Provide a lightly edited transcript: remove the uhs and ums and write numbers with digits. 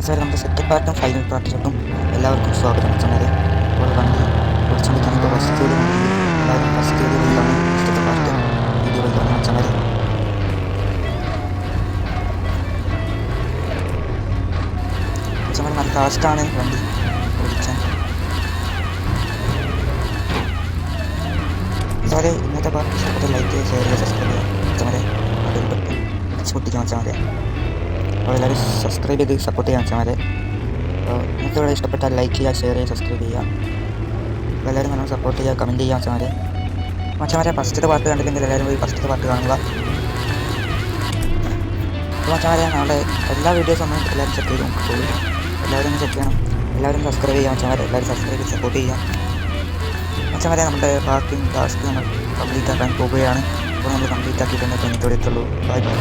Sir നമ്മുടെ second പാർട്ടും final പാർട്ടിലോട്ടും എല്ലാവർക്കും സ്വാഗതം വെച്ചാൽ ഇപ്പോൾ വണ്ടി ഓടിച്ചുകൊണ്ടിരിക്കുകയാണ്. ഇപ്പോൾ ഫസ്റ്റ് വീഡിയോ കണ്ടെങ്കിൽ എല്ലാവരും ഫസ്റ്റ് വീഡിയോ പോയി കാണും, ഫസ്റ്റത്തെ പാർട്ട് വീഡിയോ പോയി കാണും വെച്ചാൽ നല്ല ഫാസ്റ്റാണ് വണ്ടി ഓടിക്കാൻ. വെച്ചാൽ ഇന്നത്തെ പാർട്ട് ഇഷ്ടപ്പെട്ട ലൈക്ക് ഷെയർ ചെയ്യുക, സബ്സ്ക്രൈബ് ചെയ്യുക വെച്ചാൽ അതിൽ ബട്ടൺ അടിച്ച് പൊട്ടിക്കാൻ വെച്ചാൽ മതി. അപ്പോൾ എല്ലാവരും സബ്സ്ക്രൈബ് ചെയ്ത് സപ്പോർട്ട് ചെയ്യാൻ വെച്ചാൽ മതി. അപ്പോൾ നിങ്ങൾക്ക് ഇവിടെ ഇഷ്ടപ്പെട്ടാൽ ലൈക്ക് ചെയ്യുക, ഷെയർ ചെയ്യുക, സബ്സ്ക്രൈബ് ചെയ്യുക. അപ്പോൾ എല്ലാവരും നമ്മൾ സപ്പോർട്ട് ചെയ്യുക, കമൻറ്റ് ചെയ്യുക വെച്ചാൽ മച്ചാമാരെ ഫസ്റ്റത്തെ പാർട്ട് കണ്ടില്ലെങ്കിൽ എല്ലാവരും പോയി ഫസ്റ്റത്തെ പാർട്ട് കാണുക. അപ്പോൾ മച്ചാമാരെ നമ്മുടെ എല്ലാ വീഡിയോസും ഒന്ന് എല്ലാവരും ചെക്ക് ചെയ്ത് നോക്കിക്കോളൂ. എല്ലാവരും ഒന്ന് ചെക്ക് ചെയ്യണം, എല്ലാവരും സബ്സ്ക്രൈബ് ചെയ്യാൻ മച്ചാമാരെ, എല്ലാവരും സബ്സ്ക്രൈബ് ചെയ്ത് സപ്പോർട്ട് ചെയ്യുക മച്ചാമാരെ. നമ്മുടെ പാർക്കിംഗ് ടാസ്ക് നമ്മൾ കംപ്ലീറ്റ് ആക്കാൻ പോവുകയാണ്. അപ്പോൾ നമ്മൾ കംപ്ലീറ്റ് ആക്കിയിട്ടുണ്ട്. ഇത്രയേ ഉള്ളൂ. Bye bye.